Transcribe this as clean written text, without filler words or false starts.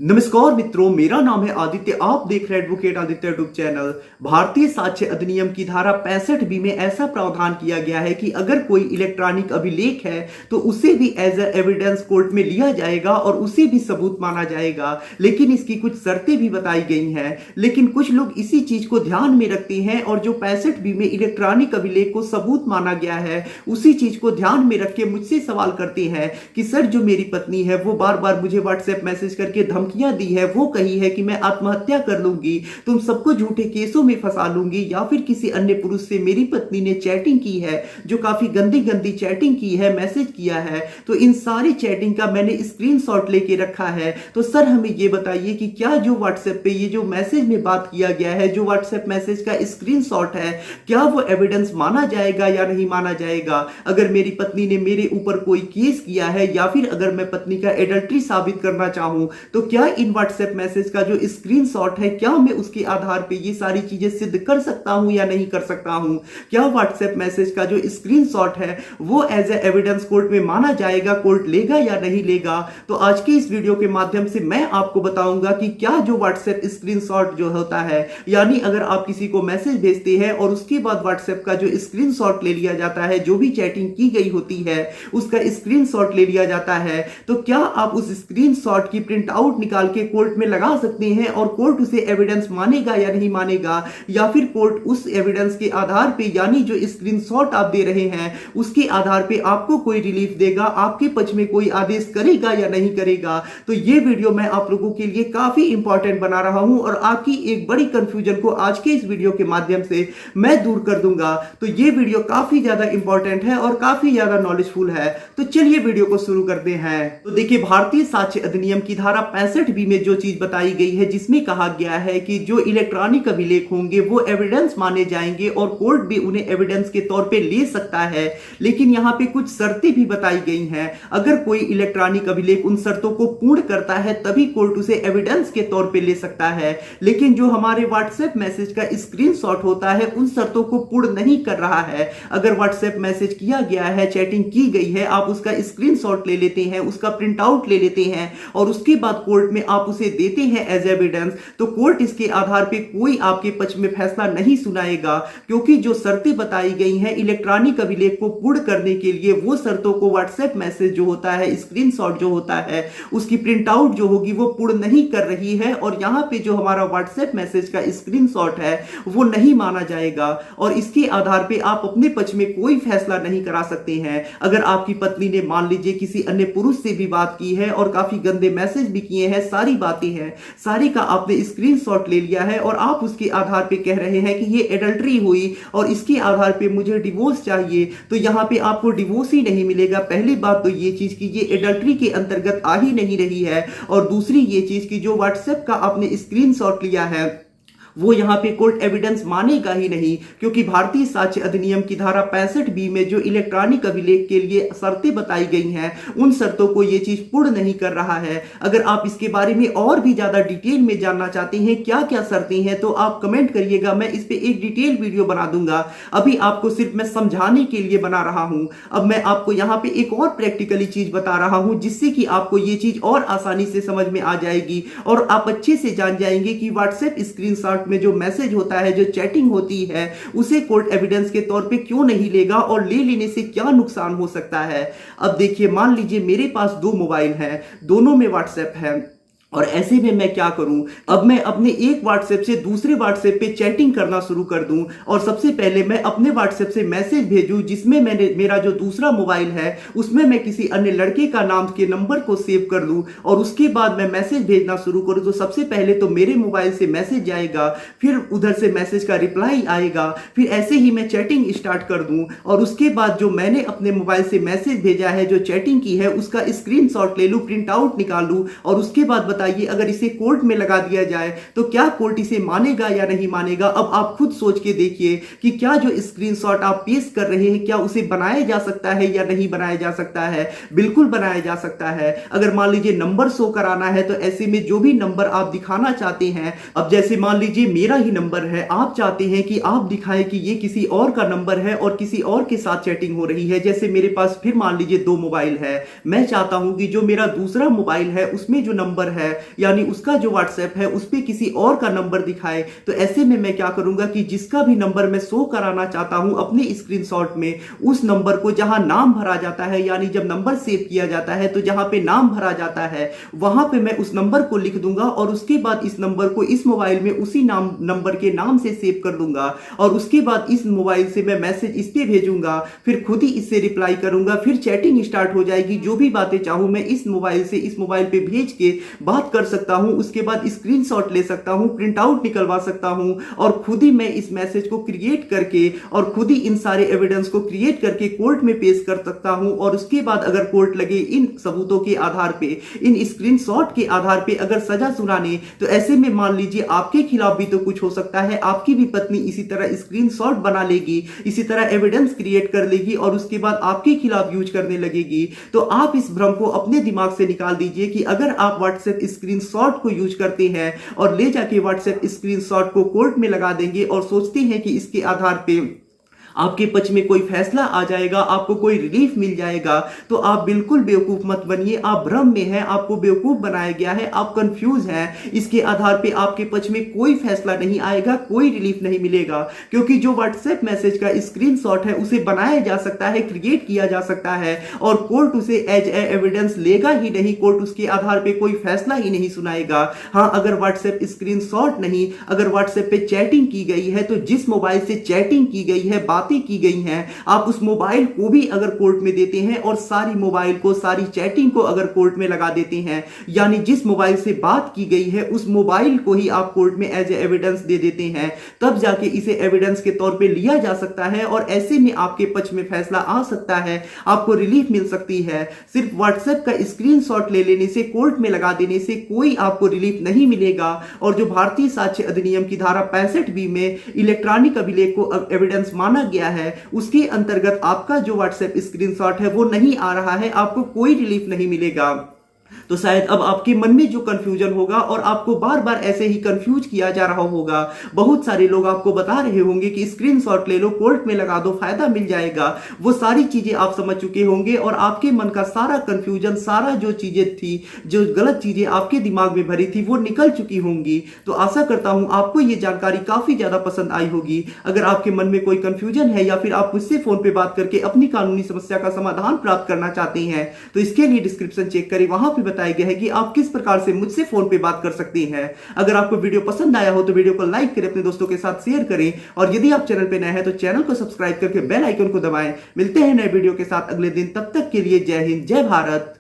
नमस्कार मित्रों, मेरा नाम है आदित्य। आप देख रहे हैं एडवोकेट आदित्य यूट्यूब चैनल। भारतीय साक्ष्य अधिनियम की धारा 65 में ऐसा प्रावधान किया गया है कि अगर कोई इलेक्ट्रॉनिक अभिलेख है तो उसे भी एज ए एविडेंस कोर्ट में लिया जाएगा और उसे भी सबूत माना जाएगा। लेकिन इसकी कुछ शर्तें भी बताई गई हैं। लेकिन कुछ लोग इसी चीज को ध्यान में रखते हैं और जो 65 में इलेक्ट्रॉनिक अभिलेख को सबूत माना गया है उसी चीज को ध्यान में रख के मुझसे सवाल करते हैं कि सर, जो मेरी पत्नी है वो बार बार मुझे व्हाट्सएप मैसेज करके धमकियां दी है, वो कही है कि मैं आत्महत्या कर लूंगी, तुम सबको झूठे केसों में फंसा लूंगी, या फिर किसी अन्य पुरुष से मेरी पत्नी ने चैटिंग की है, जो काफी गंदी गंदी चैटिंग की है, मैसेज किया है। तो इन सारी चैटिंग का मैंने स्क्रीनशॉट लेके रखा है। तो सर हमें ये बताइए कि क्या जो व्हाट्सएप पे ये जो मैसेज में बात किया गया है, जो व्हाट्सएप मैसेज का स्क्रीनशॉट है, क्या वो एविडेंस माना जाएगा या नहीं माना जाएगा? अगर मेरी पत्नी ने मेरे ऊपर कोई केस किया है या फिर अगर मैं पत्नी का एडल्ट्री साबित करना चाहूं तो क्या इन व्हाट्सएप मैसेज का जो स्क्रीनशॉट है, क्या मैं उसके आधार पे ये सारी चीजें सिद्ध कर सकता हूं या नहीं कर सकता हूं? क्या व्हाट्सएप मैसेज का जो स्क्रीनशॉट है वो एज ए एविडेंस कोर्ट में माना जाएगा, कोर्ट लेगा या नहीं लेगा? तो आज के इस वीडियो के माध्यम से मैं आपको बताऊंगा कि क्या जो व्हाट्सएप स्क्रीनशॉट जो होता है, यानी अगर आप किसी को मैसेज भेजते हैं और उसके बाद व्हाट्सएप का जो स्क्रीनशॉट ले लिया जाता है, जो भी चैटिंग की गई होती है उसका स्क्रीनशॉट ले लिया जाता है, तो क्या आप उस स्क्रीनशॉट की प्रिंट आउट निकाल के कोर्ट में लगा सकते हैं और कोर्ट उसे एविडेंस मानेगा या नहीं मानेगा? या फिर कोर्ट उस एविडेंस के आधार पे, यानी जो स्क्रीनशॉट आप दे रहे हैं उसके आधार पे आपको कोई रिलीफ देगा, आपके पक्ष में कोई आदेश करेगा या नहीं करेगा? तो ये वीडियो मैं आप लोगों के लिए काफी इंपॉर्टेंट बना रहा हूं और आपकी एक बड़ी कंफ्यूजन को आज के इस वीडियो के माध्यम से मैं दूर कर दूंगा। तो ये वीडियो काफी ज्यादा इंपॉर्टेंट है और काफी ज्यादा नॉलेजफुल है। तो चलिए वीडियो को शुरू करते हैं। तो देखिए, भारतीय साक्ष्य अधिनियम की धारा 65 में जो चीज बताई गई है, जिसमें कहा गया है कि जो इलेक्ट्रॉनिक अभिलेख होंगे वो एविडेंस माने जाएंगे और कोर्ट भी उन्हें एविडेंस के तौर पे ले सकता है। लेकिन यहाँ पे कुछ शर्तें भी बताई गई हैं। अगर कोई इलेक्ट्रॉनिक अभिलेख उन शर्तों को पूर्ण करता है तभी कोर्ट उसे एविडेंस के तौर पे ले सकता है। लेकिन जो हमारे व्हाट्सएप मैसेज का स्क्रीनशॉट होता है उन शर्तों को पूर्ण नहीं कर रहा है। अगर व्हाट्सएप मैसेज किया गया है, चैटिंग की गई है, आप उसका स्क्रीनशॉट ले लेते हैं, उसका प्रिंट आउट ले लेते हैं और उसके बाद कोर्ट में आप उसे देते हैं एज एविडेंस, तो कोर्ट इसके आधार पे कोई आपके पक्ष में फैसला नहीं सुनाएगा। क्योंकि जो शर्तें बताई गई हैं इलेक्ट्रॉनिक अभिलेख को पूर्ण करने के लिए, वो शर्तों को व्हाट्सएप मैसेज जो होता है, स्क्रीनशॉट जो होता है, उसकी प्रिंट आउट जो होगी वो पूर्ण नहीं कर रही है। और यहां पे जो हमारा व्हाट्सएप मैसेज का स्क्रीनशॉट है वो नहीं माना जाएगा और इसके आधार पे आप अपने पक्ष में कोई फैसला नहीं करा सकते हैं। अगर आपकी पत्नी ने मान लीजिए किसी अन्य पुरुष से भी बात की है और काफी गंदे मैसेज भी किए हैं, सारी बातें हैं, सारी का आपने स्क्रीनशॉट ले लिया है और आप उसके आधार पे कह रहे हैं कि ये एडल्ट्री हुई और इसके आधार पे मुझे डिवोर्स चाहिए, तो यहाँ पे आपको डिवोर्स ही नहीं मिलेगा। पहली बात तो ये चीज की ये एडल्ट्री के अंतर्गत आ ही नहीं रही है और दूसरी ये चीज की जो व्हाट्सएप का आपने स्क्रीनशॉट लिया है वो यहाँ पे कोर्ट एविडेंस मानेगा ही नहीं। क्योंकि भारतीय साक्ष्य अधिनियम की धारा 65 में जो इलेक्ट्रॉनिक अभिलेख के लिए शर्तें बताई गई हैं उन शर्तों को ये चीज पूर्ण नहीं कर रहा है। अगर आप इसके बारे में और भी ज्यादा डिटेल में जानना चाहते हैं क्या क्या शर्तें हैं तो आप कमेंट करिएगा, मैं इस पे एक डिटेल वीडियो बना दूंगा। अभी आपको सिर्फ मैं समझाने के लिए बना रहा हूं। अब मैं आपको यहाँ पे एक और प्रैक्टिकली चीज बता रहा हूं जिससे कि आपको ये चीज और आसानी से समझ में आ जाएगी और आप अच्छे से जान जाएंगे कि व्हाट्सएप स्क्रीनशॉट में जो मैसेज होता है, जो चैटिंग होती है, उसे कोर्ट एविडेंस के तौर पे क्यों नहीं लेगा और ले लेने से क्या नुकसान हो सकता है। अब देखिए, मान लीजिए मेरे पास 2 मोबाइल हैं, दोनों में व्हाट्सएप है और ऐसे में मैं क्या करूं? अब मैं अपने एक व्हाट्सएप से दूसरे व्हाट्सएप पे चैटिंग करना शुरू कर दूं और सबसे पहले मैं अपने व्हाट्सएप से मैसेज भेजूं जिसमें मेरा जो दूसरा मोबाइल है उसमें मैं किसी अन्य लड़के का नाम के नंबर को सेव कर लूं और उसके बाद मैं मैसेज भेजना शुरू करूं। तो सबसे पहले तो मेरे मोबाइल से मैसेज जाएगा, फिर उधर से मैसेज का रिप्लाई आएगा, फिर ऐसे ही मैं चैटिंग स्टार्ट कर दूं और उसके बाद जो मैंने अपने मोबाइल से मैसेज भेजा है, जो चैटिंग की है, उसका स्क्रीनशॉट ले लूं, प्रिंट आउट निकाल लूं और उसके बाद अगर इसे कोर्ट में लगा दिया जाए तो क्या कोर्ट इसे मानेगा या नहीं मानेगा? अब आप खुद सोच के देखिए कि क्या जो स्क्रीनशॉट आप पेश कर रहे हैं क्या उसे बनाया जा सकता है या नहीं बनाया जा सकता है? बिल्कुल बनाया जा सकता है। अगर मान लीजिए नंबर शो कराना है तो ऐसे में जो भी नंबर आप दिखाना चाहते हैं, अब जैसे मान लीजिए मेरा ही नंबर है, आप चाहते हैं कि आप दिखाएं कि ये किसी और का नंबर है और किसी और के साथ चैटिंग हो रही है। जैसे मेरे पास फिर मान लीजिए 2 मोबाइल है, मैं चाहता हूं कि जो मेरा दूसरा मोबाइल है उसमें जो नंबर है यानी उसका जो व्हाट्सएप है उस पर किसी और का नंबर दिखाए, तो ऐसे में मैं क्या करूंगा कि जिसका भी नंबर मैं शो कराना चाहता हूं अपने स्क्रीनशॉट में, उस नंबर को जहां नाम भरा जाता है, यानी जब नंबर सेव किया जाता है तो जहां पे नाम भरा जाता है वहां पे मैं उस नंबर को लिख दूंगा और उसके बाद इस नंबर को इस मोबाइल में उसी नंबर के नाम से सेव कर दूंगा और उसके बाद इस मोबाइल से मैं मैसेज इस पे भेजूंगा, फिर खुद ही इससे रिप्लाई करूंगा, फिर चैटिंग स्टार्ट हो जाएगी। जो भी बातें चाहूं मैं इस मोबाइल से इस मोबाइल पे भेज के बात कर सकता हूं, उसके बाद स्क्रीनशॉट ले सकता हूं, प्रिंट आउट निकलवा सकता हूं और खुद ही मैं इस मैसेज को क्रिएट करके और खुद ही इन सारे एविडेंस को क्रिएट करके कोर्ट में पेश कर सकता हूं। और उसके बाद अगर कोर्ट लगे इन सबूतों के आधार पे, इन स्क्रीनशॉट के आधार पे अगर सजा सुनाने, तो ऐसे में मान लीजिए आपके खिलाफ भी तो कुछ हो सकता है। आपकी भी पत्नी इसी तरह स्क्रीनशॉट बना लेगी, इसी तरह एविडेंस क्रिएट कर लेगी और उसके बाद आपके खिलाफ यूज करने लगेगी। तो आप इस भ्रम को अपने दिमाग से निकाल दीजिए कि अगर आप व्हाट्सएप स्क्रीनशॉट को यूज करते हैं और ले जाके व्हाट्सएप स्क्रीनशॉट को कोर्ट में लगा देंगे और सोचते हैं कि इसके आधार पे आपके पक्ष में कोई फैसला आ जाएगा, आपको कोई रिलीफ मिल जाएगा, तो आप बिल्कुल बेवकूफ मत बनिए। आप भ्रम में हैं, आपको बेवकूफ बनाया गया है, आप कंफ्यूज हैं। इसके आधार पे आपके पक्ष में कोई फैसला नहीं आएगा, कोई रिलीफ नहीं मिलेगा, क्योंकि जो व्हाट्सएप मैसेज का स्क्रीनशॉट है उसे बनाया जा सकता है, क्रिएट किया जा सकता है और कोर्ट उसे एज ए एविडेंस लेगा ही नहीं। कोर्ट उसके आधार पे कोई फैसला ही नहीं सुनाएगा। हाँ, अगर व्हाट्सएप स्क्रीनशॉट नहीं, अगर व्हाट्सएप पे चैटिंग की गई है, तो जिस मोबाइल से चैटिंग की गई है, बातें की गई हैं, आप उस मोबाइल को भी अगर कोर्ट में देते हैं और सारी मोबाइल को, सारी चैटिंग को अगर कोर्ट में लगा देते हैं, यानी जिस मोबाइल से बात की गई है उस मोबाइल को ही आप कोर्ट में एज ए एविडेंस दे देते हैं, तब जाके इसे एविडेंस के तौर पे लिया जा सकता है और ऐसे में आपके पक्ष में फैसला आ सकता है, आपको रिलीफ मिल सकती है। सिर्फ व्हाट्सएप का स्क्रीनशॉट ले लेने से, कोर्ट में लगा देने से कोई आपको रिलीफ नहीं मिलेगा। और जो भारतीय साक्ष्य अधिनियम की धारा 65 में इलेक्ट्रॉनिक अभिलेख को एविडेंस माना गया है, उसके अंतर्गत आपका जो व्हाट्सएप स्क्रीनशॉट है वो नहीं आ रहा है, आपको कोई रिलीफ नहीं मिलेगा। तो शायद अब आपके मन में जो कंफ्यूजन होगा और आपको बार बार ऐसे ही कंफ्यूज किया जा रहा होगा, बहुत सारे लोग आपको बता रहे होंगे कि स्क्रीनशॉट ले लो, कोर्ट में लगा दो, फायदा मिल जाएगा, वो सारी चीजें आप समझ चुके होंगे और आपके मन का सारा कंफ्यूजन, सारा जो चीजें थी, जो गलत चीजें आपके दिमाग में भरी थी, वो निकल चुकी होंगी। तो आशा करता हूं आपको ये जानकारी काफी ज्यादा पसंद आई होगी। अगर आपके मन में कोई कंफ्यूजन है या फिर आप मुझसे फोन पे बात करके अपनी कानूनी समस्या का समाधान प्राप्त करना चाहते हैं, तो इसके लिए डिस्क्रिप्शन चेक करें, वहां पे बताया गया है कि आप किस प्रकार से मुझसे फोन पे बात कर सकते हैं। अगर आपको वीडियो पसंद आया हो तो वीडियो को लाइक करें, अपने दोस्तों के साथ शेयर करें और यदि आप चैनल पे नए हैं तो चैनल को सब्सक्राइब करके बेल आइकन को दबाएं। मिलते हैं नए वीडियो के साथ अगले दिन, तब तक के लिए जय हिंद, जय भारत।